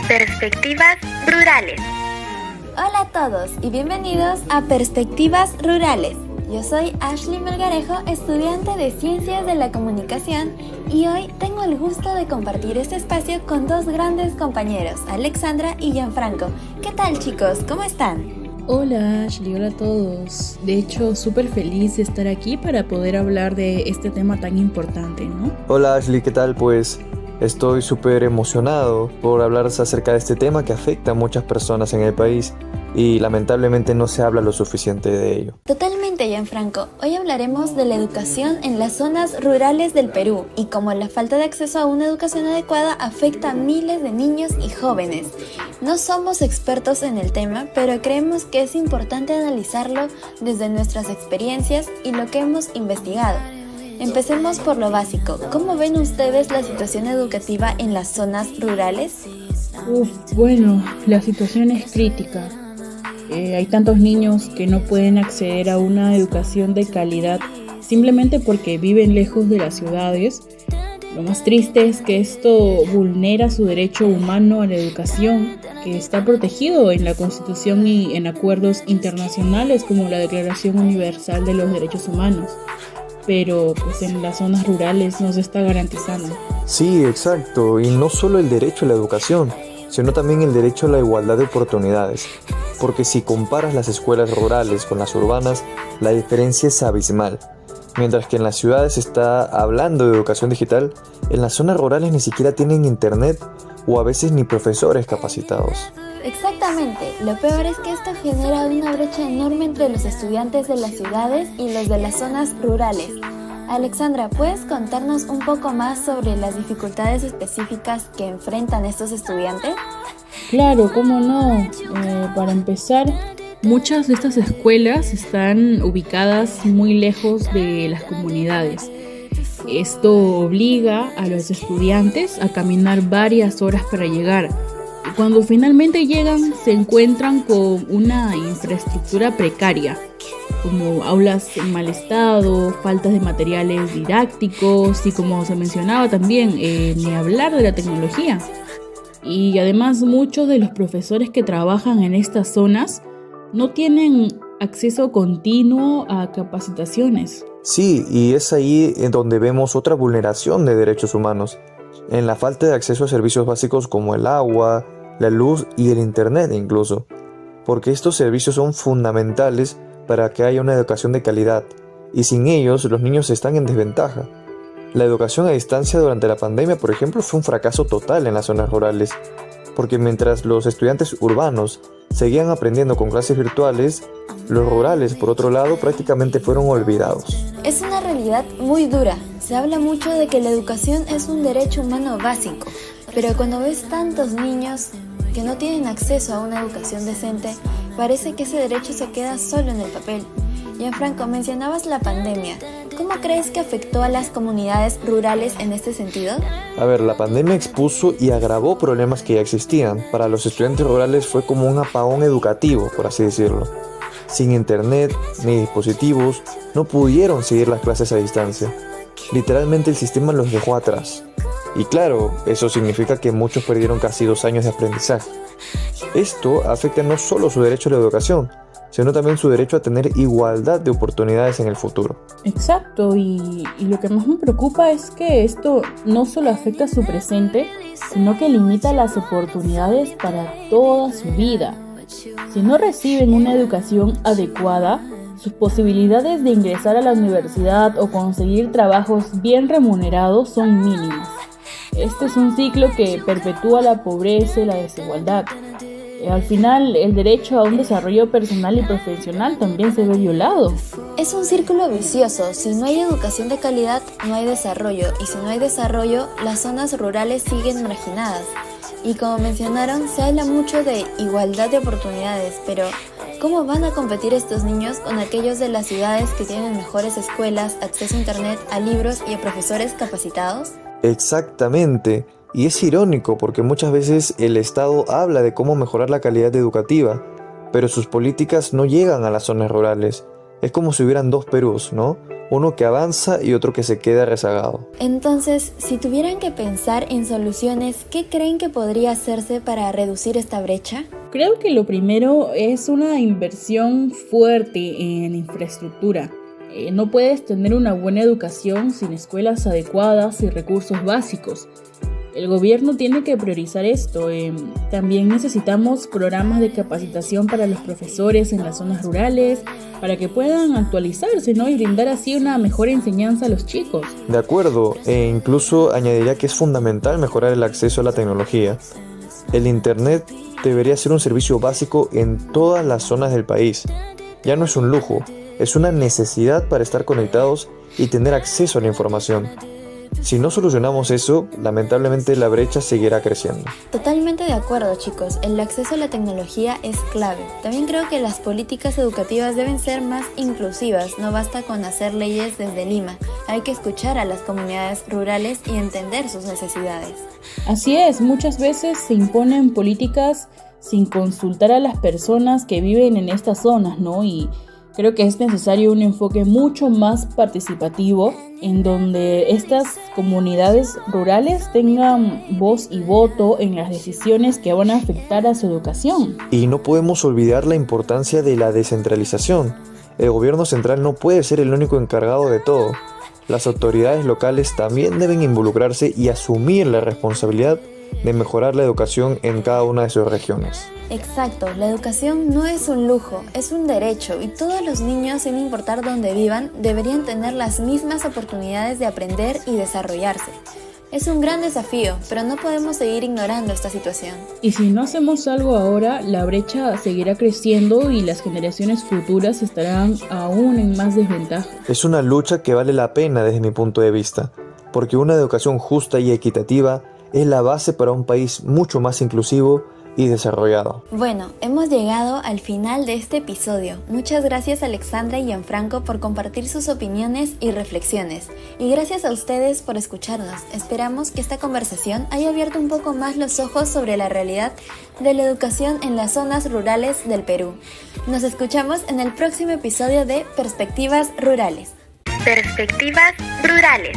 Perspectivas Rurales. Hola a todos y bienvenidos a Perspectivas Rurales. Yo soy Ashley Melgarejo, estudiante de Ciencias de la Comunicación, y hoy tengo el gusto de compartir este espacio con dos grandes compañeros, Alexandra y Gianfranco. ¿Qué tal, chicos? ¿Cómo están? Hola Ashley, hola a todos. De hecho, súper feliz de estar aquí para poder hablar de este tema tan importante, ¿no? Hola Ashley, ¿qué tal? Pues estoy súper emocionado por hablar acerca de este tema que afecta a muchas personas en el país y lamentablemente no se habla lo suficiente de ello. Totalmente, Gianfranco. Hoy hablaremos de la educación en las zonas rurales del Perú y cómo la falta de acceso a una educación adecuada afecta a miles de niños y jóvenes. No somos expertos en el tema, pero creemos que es importante analizarlo desde nuestras experiencias y lo que hemos investigado. Empecemos por lo básico. ¿Cómo ven ustedes la situación educativa en las zonas rurales? Bueno, la situación es crítica. Hay tantos niños que no pueden acceder a una educación de calidad simplemente porque viven lejos de las ciudades. Lo más triste es que esto vulnera su derecho humano a la educación, que está protegido en la Constitución y en acuerdos internacionales como la Declaración Universal de los Derechos Humanos. Pero pues en las zonas rurales no se está garantizando. Sí, exacto, y no solo el derecho a la educación, sino también el derecho a la igualdad de oportunidades. Porque si comparas las escuelas rurales con las urbanas, la diferencia es abismal. Mientras que en las ciudades se está hablando de educación digital, en las zonas rurales ni siquiera tienen internet o a veces ni profesores capacitados. Exactamente, lo peor es que esto genera una brecha enorme entre los estudiantes de las ciudades y los de las zonas rurales. Alexandra, ¿puedes contarnos un poco más sobre las dificultades específicas que enfrentan estos estudiantes? Claro, cómo no. Para empezar, muchas de estas escuelas están ubicadas muy lejos de las comunidades. Esto obliga a los estudiantes a caminar varias horas para llegar. Y cuando finalmente llegan, se encuentran con una infraestructura precaria, como aulas en mal estado, faltas de materiales didácticos y, como se mencionaba también, ni hablar de la tecnología. Y además muchos de los profesores que trabajan en estas zonas no tienen acceso continuo a capacitaciones. Sí, y es ahí en donde vemos otra vulneración de derechos humanos, en la falta de acceso a servicios básicos como el agua, la luz y el internet incluso, porque estos servicios son fundamentales para que haya una educación de calidad, y sin ellos los niños están en desventaja. La educación a distancia durante la pandemia, por ejemplo, fue un fracaso total en las zonas rurales, porque mientras los estudiantes urbanos seguían aprendiendo con clases virtuales, los rurales, por otro lado, prácticamente fueron olvidados. Es una realidad muy dura. Se habla mucho de que la educación es un derecho humano básico, pero cuando ves tantos niños que no tienen acceso a una educación decente, parece que ese derecho se queda solo en el papel. Gianfranco, mencionabas la pandemia. ¿Cómo crees que afectó a las comunidades rurales en este sentido? La pandemia expuso y agravó problemas que ya existían. Para los estudiantes rurales fue como un apagón educativo, por así decirlo. Sin internet ni dispositivos, no pudieron seguir las clases a distancia. Literalmente el sistema los dejó atrás. Y claro, eso significa que muchos perdieron casi 2 años de aprendizaje. Esto afecta no solo su derecho a la educación, sino también su derecho a tener igualdad de oportunidades en el futuro. Exacto, y lo que más me preocupa es que esto no solo afecta su presente, sino que limita las oportunidades para toda su vida. Si no reciben una educación adecuada, sus posibilidades de ingresar a la universidad o conseguir trabajos bien remunerados son mínimas. Este es un ciclo que perpetúa la pobreza y la desigualdad. Al final, el derecho a un desarrollo personal y profesional también se ve violado. Es un círculo vicioso. Si no hay educación de calidad, no hay desarrollo. Y si no hay desarrollo, las zonas rurales siguen marginadas. Y como mencionaron, se habla mucho de igualdad de oportunidades, pero ¿cómo van a competir estos niños con aquellos de las ciudades que tienen mejores escuelas, acceso a internet, a libros y a profesores capacitados? Exactamente. Y es irónico porque muchas veces el Estado habla de cómo mejorar la calidad educativa, pero sus políticas no llegan a las zonas rurales. Es como si hubieran 2 Perús, ¿no? uno que avanza y otro que se queda rezagado. Entonces, si tuvieran que pensar en soluciones, ¿qué creen que podría hacerse para reducir esta brecha? Creo que lo primero es una inversión fuerte en infraestructura. No puedes tener una buena educación sin escuelas adecuadas y recursos básicos. El gobierno tiene que priorizar esto. También necesitamos programas de capacitación para los profesores en las zonas rurales, para que puedan actualizarse, ¿no? Y brindar así una mejor enseñanza a los chicos. De acuerdo, e incluso añadiría que es fundamental mejorar el acceso a la tecnología. El Internet debería ser un servicio básico en todas las zonas del país. Ya no es un lujo, es una necesidad para estar conectados y tener acceso a la información. Si no solucionamos eso, lamentablemente la brecha seguirá creciendo. Totalmente de acuerdo, chicos. El acceso a la tecnología es clave. También creo que las políticas educativas deben ser más inclusivas. No basta con hacer leyes desde Lima. Hay que escuchar a las comunidades rurales y entender sus necesidades. Así es, muchas veces se imponen políticas sin consultar a las personas que viven en estas zonas, ¿no? Y creo que es necesario un enfoque mucho más participativo en donde estas comunidades rurales tengan voz y voto en las decisiones que van a afectar a su educación. Y no podemos olvidar la importancia de la descentralización. El gobierno central no puede ser el único encargado de todo. Las autoridades locales también deben involucrarse y asumir la responsabilidad de mejorar la educación en cada una de sus regiones. Exacto, la educación no es un lujo, es un derecho y todos los niños, sin importar dónde vivan, deberían tener las mismas oportunidades de aprender y desarrollarse. Es un gran desafío, pero no podemos seguir ignorando esta situación. Y si no hacemos algo ahora, la brecha seguirá creciendo y las generaciones futuras estarán aún en más desventaja. Es una lucha que vale la pena desde mi punto de vista, porque una educación justa y equitativa es la base para un país mucho más inclusivo y desarrollado. Bueno, hemos llegado al final de este episodio. Muchas gracias Alexandra y Gianfranco por compartir sus opiniones y reflexiones. Y gracias a ustedes por escucharnos. Esperamos que esta conversación haya abierto un poco más los ojos sobre la realidad de la educación en las zonas rurales del Perú. Nos escuchamos en el próximo episodio de Perspectivas Rurales. Perspectivas Rurales.